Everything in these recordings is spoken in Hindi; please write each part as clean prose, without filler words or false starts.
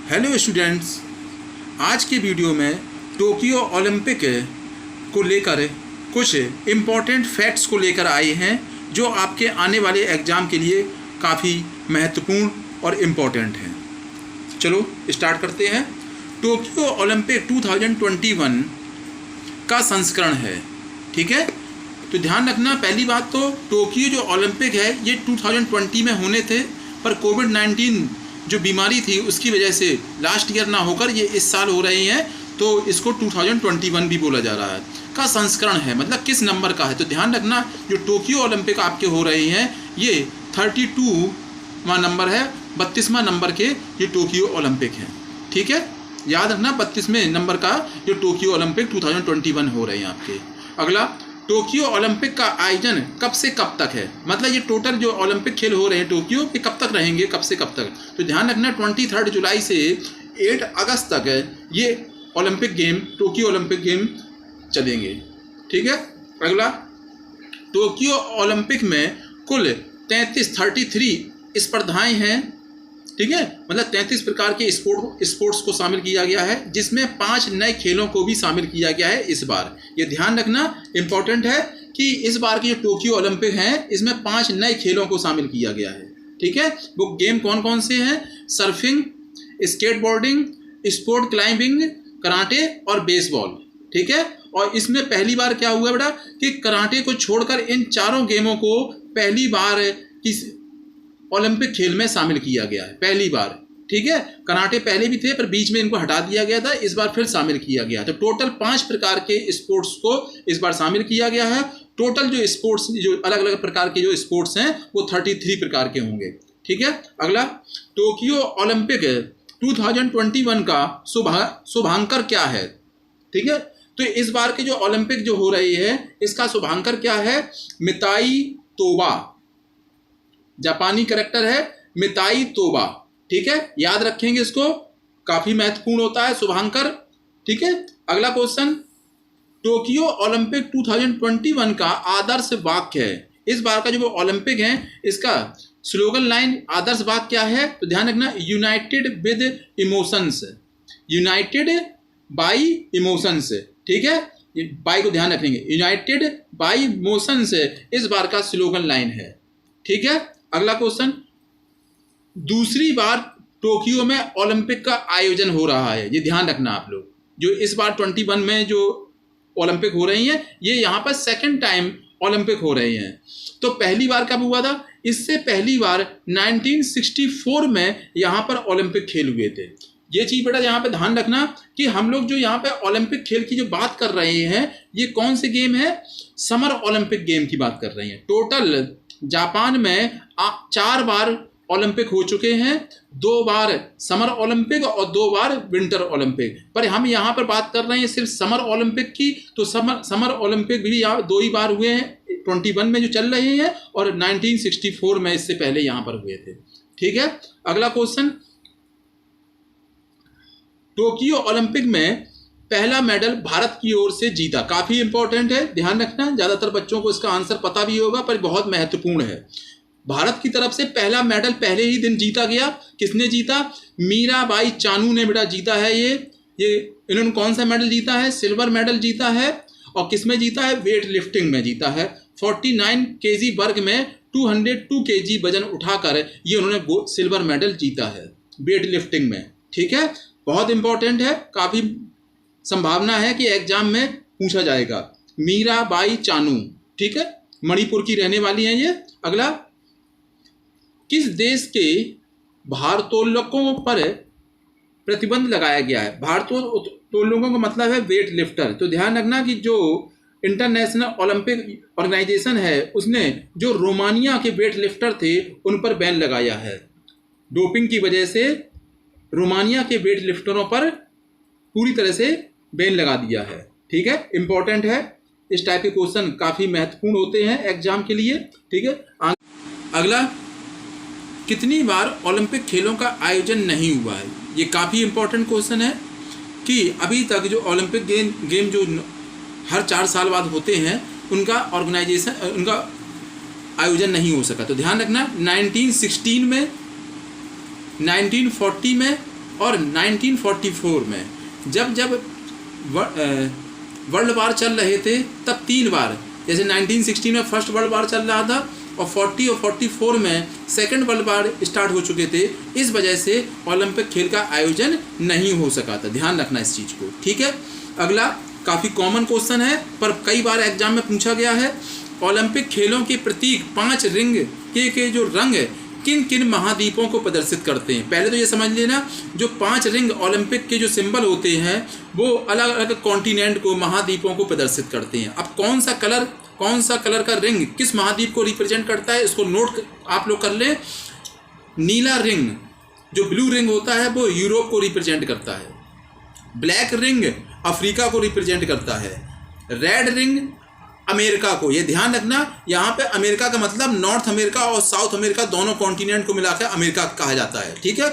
हेलो स्टूडेंट्स, आज के वीडियो में टोक्यो ओलंपिक को लेकर कुछ इम्पॉर्टेंट फैक्ट्स को लेकर आए हैं जो आपके आने वाले एग्ज़ाम के लिए काफ़ी महत्वपूर्ण और इम्पॉर्टेंट हैं। चलो स्टार्ट करते हैं। टोक्यो ओलंपिक 2021 का संस्करण है, ठीक है। तो ध्यान रखना, पहली बात तो टोक्यो जो ओलंपिक है ये 2020 में होने थे, पर कोविड-19 जो बीमारी थी उसकी वजह से लास्ट ईयर ना होकर ये इस साल हो रही हैं, तो इसको 2021 भी बोला जा रहा है। का संस्करण है मतलब किस नंबर का है। तो ध्यान रखना, जो टोक्यो ओलंपिक आपके हो रहे हैं ये 32वां नंबर है, 32वां नंबर के ये टोक्यो ओलंपिक हैं, ठीक है। याद रखना 32वें नंबर का जो टोक्यो ओलंपिक 2021 हो रहे हैं आपके। अगला, टोक्यो ओलंपिक का आयोजन कब से कब तक है, मतलब ये टोटल जो ओलंपिक खेल हो रहे हैं टोक्यो ये कब तक रहेंगे, कब से कब तक। तो ध्यान रखना 23 जुलाई से 8 अगस्त तक ये Olympic game, Tokyo Olympic game चलेंगे, ठीक है। अगला, टोक्यो ओलंपिक में कुल 33 स्पर्धाएं हैं, ठीक है। मतलब 33 प्रकार के स्पोर्ट्स को शामिल किया गया है, जिसमें 5 नए खेलों को भी शामिल किया गया है इस बार। ये ध्यान रखना इम्पोर्टेंट है कि इस बार के जो टोक्यो ओलंपिक हैं इसमें 5 नए खेलों को शामिल किया गया है, ठीक है। वो गेम कौन कौन से हैं? Surfing, skateboarding, sport climbing, karate और बेसबॉल, ठीक है। और इसमें पहली बार क्या हुआ बेटा कि कराटे को छोड़कर इन चारों गेमों को पहली बार किस ओलंपिक खेल में शामिल किया गया है, पहली बार, ठीक है। कराटे पहले भी थे पर बीच में इनको हटा दिया गया था, इस बार फिर शामिल किया गया। तो टोटल 5 प्रकार के स्पोर्ट्स को इस बार शामिल किया गया है। टोटल जो स्पोर्ट्स, जो अलग अलग प्रकार के जो स्पोर्ट्स हैं वो 33 प्रकार के होंगे, ठीक है। अगला, टोक्यो ओलंपिक 2021 का शुभांकर क्या है, ठीक है। तो इस बार के जो ओलंपिक जो हो रही है इसका शुभांकर क्या है? मिताई तोबा, जापानी कैरेक्टर है मिताई तोबा, ठीक है। याद रखेंगे इसको, काफी महत्वपूर्ण होता है शुभांकर, ठीक है। अगला क्वेश्चन, टोक्यो ओलंपिक 2021 का आदर्श वाक्य है। इस बार का जो ओलंपिक है इसका स्लोगन लाइन, आदर्श वाक्य क्या है? तो ध्यान रखना, United with emotions, United by emotions, ठीक है। बाई को ध्यान रखेंगे, यूनाइटेड बाई इमोशंस इस बार का स्लोगन लाइन है, ठीक है। अगला क्वेश्चन, दूसरी बार टोक्यो में ओलंपिक का आयोजन हो रहा है। ये ध्यान रखना आप लोग, जो इस बार 21 में जो ओलंपिक हो रही हैं ये यहाँ पर सेकंड टाइम ओलंपिक हो रहे हैं। तो पहली बार कब हुआ था? इससे पहली बार 1964 में यहाँ पर ओलंपिक खेल हुए थे। ये चीज बेटा यहाँ पे ध्यान रखना कि हम लोग जो यहाँ पे ओलंपिक खेल की जो बात कर रहे हैं ये कौन से गेम है? समर ओलंपिक गेम की बात कर रहे हैं। टोटल जापान में 4 बार ओलंपिक हो चुके हैं, 2 बार समर ओलंपिक और 2 बार विंटर ओलंपिक। पर हम यहाँ पर बात कर रहे हैं सिर्फ समर ओलंपिक की। तो समर ओलंपिक भी यहाँ 2 ही बार हुए हैं, 21 में जो चल रहे हैं और 1964 में इससे पहले यहाँ पर हुए थे, ठीक है। अगला क्वेश्चन, टोक्यो ओलंपिक में पहला मेडल भारत की ओर से जीता। काफी इंपॉर्टेंट है, ध्यान रखना। ज्यादातर बच्चों को इसका आंसर पता भी होगा पर बहुत महत्वपूर्ण है। भारत की तरफ से पहला मेडल पहले ही दिन जीता गया। किसने जीता? मीराबाई चानू ने बेटा जीता है। ये इन्होंने कौन सा मेडल जीता है? सिल्वर मेडल जीता है। और किसमें जीता है? वेट लिफ्टिंग में जीता है। 49 kg वर्ग में 202 kg वजन उठाकर ये उन्होंने सिल्वर मेडल जीता है वेट लिफ्टिंग में, ठीक है। बहुत इंपॉर्टेंट है, काफी संभावना है कि एग्जाम में पूछा जाएगा। मीराबाई चानू, ठीक है, मणिपुर की रहने वाली हैं ये। अगला, किस देश के भारोत्तोलकों पर प्रतिबंध लगाया गया है? भारोत्तोलकों का मतलब है वेट लिफ्टर। तो ध्यान रखना कि जो इंटरनेशनल ओलंपिक ऑर्गेनाइजेशन है उसने जो रोमानिया के वेट लिफ्टर थे उन पर बैन लगाया है। डोपिंग की वजह से रोमानिया के वेट लिफ्टरों पर पूरी तरह से बैन लगा दिया है, ठीक है। इंपॉर्टेंट है, इस टाइप के क्वेश्चन काफ़ी महत्वपूर्ण होते हैं एग्जाम के लिए, ठीक है। अगला, कितनी बार ओलंपिक खेलों का आयोजन नहीं हुआ है? ये काफ़ी इंपॉर्टेंट क्वेश्चन है कि अभी तक जो ओलंपिक गेम जो हर 4 साल बाद होते हैं उनका आयोजन नहीं हो सका। तो ध्यान रखना, 1916 में, 1940 में, और 1944 में जब जब वर्ल्ड वार चल रहे थे तब 3 बार, जैसे 1916 में फर्स्ट वर्ल्ड वार चल रहा था और 40 और 44 में सेकंड वर्ल्ड वार स्टार्ट हो चुके थे, इस वजह से ओलंपिक खेल का आयोजन नहीं हो सका था। ध्यान रखना इस चीज़ को, ठीक है। अगला काफ़ी कॉमन क्वेश्चन है पर कई बार एग्जाम में पूछा गया है। ओलंपिक खेलों के प्रतीक 5 रिंग के जो रंग है किन किन महाद्वीपों को प्रदर्शित करते हैं। पहले तो ये समझ लेना, जो 5 रिंग ओलंपिक के जो सिंबल होते हैं वो अलग अलग कॉन्टिनेंट को, महाद्वीपों को प्रदर्शित करते हैं। अब कौन सा कलर का रिंग किस महाद्वीप को रिप्रेजेंट करता है, इसको नोट आप लोग कर ले। नीला रिंग, जो ब्लू रिंग होता है, वो यूरोप को रिप्रेजेंट करता है। ब्लैक रिंग अफ्रीका को रिप्रेजेंट करता है। रेड रिंग अमेरिका को। ये ध्यान रखना, यहाँ पे अमेरिका का मतलब नॉर्थ अमेरिका और साउथ अमेरिका दोनों कॉन्टिनेंट को मिलाकर अमेरिका कहा जाता है, ठीक है।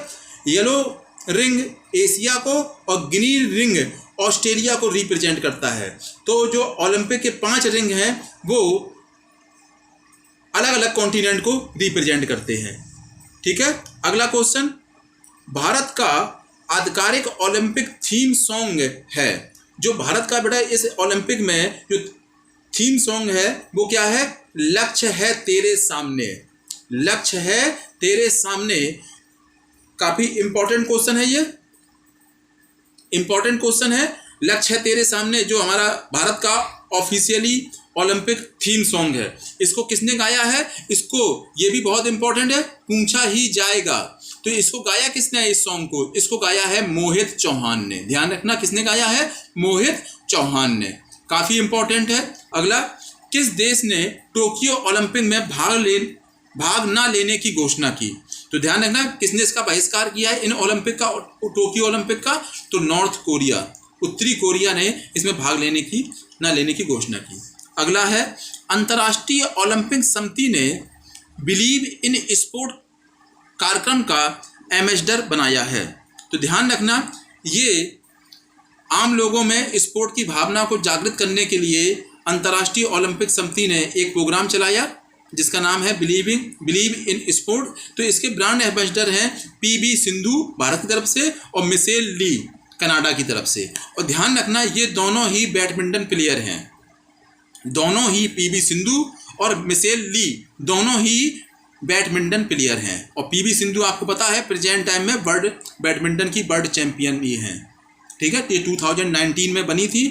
येलो रिंग एशिया को और ग्रीन रिंग ऑस्ट्रेलिया को रिप्रेजेंट करता है। तो जो ओलंपिक के 5 रिंग हैं वो अलग अलग कॉन्टिनेंट को रिप्रेजेंट करते हैं, ठीक है। अगला क्वेश्चन, भारत का आधिकारिक ओलंपिक थीम सॉन्ग है। जो भारत का बेटा इस ओलंपिक में जो थीम सॉन्ग है वो क्या है? लक्ष्य है तेरे सामने। लक्ष्य है तेरे सामने। काफी इंपॉर्टेंट क्वेश्चन है, ये इंपॉर्टेंट क्वेश्चन है। लक्ष्य है तेरे सामने जो हमारा भारत का ऑफिशियली ओलंपिक थीम सॉन्ग है। इसको किसने गाया है? इसको, ये भी बहुत इंपॉर्टेंट है, पूछा ही जाएगा। तो इसको गाया किसने है? इस सॉन्ग को इसको गाया है मोहित चौहान ने। ध्यान रखना, किसने गाया है? मोहित चौहान ने। काफी इंपॉर्टेंट है। अगला, किस देश ने टोक्यो ओलंपिक में भाग ना लेने की घोषणा की? तो ध्यान रखना, किसने इसका बहिष्कार किया है इन ओलंपिक का, टोक्यो ओलंपिक का? तो नॉर्थ कोरिया, उत्तरी कोरिया ने इसमें भाग ना लेने की घोषणा की। अगला है, अंतर्राष्ट्रीय ओलंपिक समिति ने बिलीव इन स्पोर्ट कार्यक्रम का एम्बेसडर बनाया है। तो ध्यान रखना, ये आम लोगों में स्पोर्ट की भावना को जागृत करने के लिए अंतर्राष्ट्रीय ओलंपिक समिति ने एक प्रोग्राम चलाया जिसका नाम है बिलीव इन स्पोर्ट। तो इसके ब्रांड एम्बेसडर हैं पीवी सिंधु भारत की तरफ से और मिशेल ली कनाडा की तरफ से। और ध्यान रखना, ये दोनों ही बैडमिंटन प्लेयर हैं। दोनों ही पीवी सिंधु और मिशेल ली दोनों ही बैडमिंटन प्लेयर हैं। और पीवी सिंधु आपको पता है प्रेजेंट टाइम में वर्ल्ड बैडमिंटन की वर्ल्ड चैंपियन भी हैं, ठीक है। ये 2019 में बनी थी,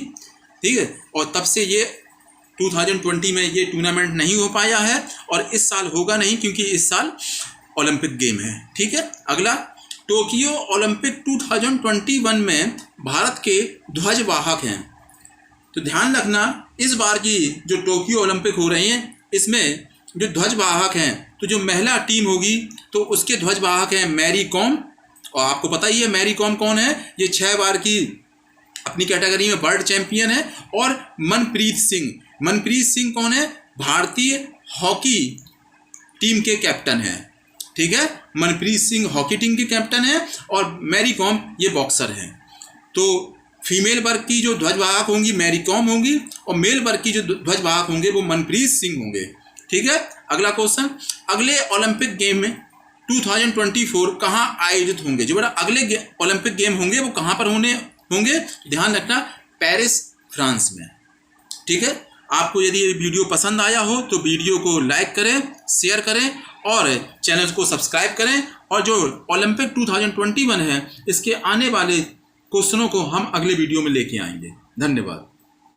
ठीक है। और तब से ये 2020 में ये टूर्नामेंट नहीं हो पाया है और इस साल होगा नहीं क्योंकि इस साल ओलंपिक गेम है, ठीक है। अगला, टोक्यो ओलंपिक 2021 में भारत के ध्वजवाहक हैं। तो ध्यान रखना, इस बार की जो टोक्यो ओलंपिक हो रही हैं इसमें जो ध्वजवाहक हैं, तो जो महिला टीम होगी तो उसके ध्वजवाहक हैं मैरी कॉम। और आपको पता ही है मैरी कॉम कौन है? ये 6 बार की अपनी कैटेगरी में वर्ल्ड चैंपियन है। और मनप्रीत सिंह कौन है? भारतीय हॉकी टीम के कैप्टन हैं, ठीक है। मनप्रीत सिंह हॉकी टीम के कैप्टन है और मैरी कॉम ये बॉक्सर हैं। तो फीमेल वर्ग की जो ध्वजवाहक होंगी मैरी कॉम होंगी और मेल वर्ग की जो ध्वजवाहक होंगे वो मनप्रीत सिंह होंगे, ठीक है। अगला क्वेश्चन, अगले ओलंपिक गेम में 2024 कहाँ आयोजित होंगे? जो बड़ा अगले ओलंपिक गेम होंगे वो कहाँ पर होंगे? ध्यान रखना, पेरिस फ्रांस में, ठीक है। आपको यदि ये वीडियो पसंद आया हो तो वीडियो को लाइक करें, शेयर करें और चैनल को सब्सक्राइब करें। और जो ओलंपिक 2021 है इसके आने वाले क्वेश्चनों को हम अगले वीडियो में लेके आएंगे। धन्यवाद।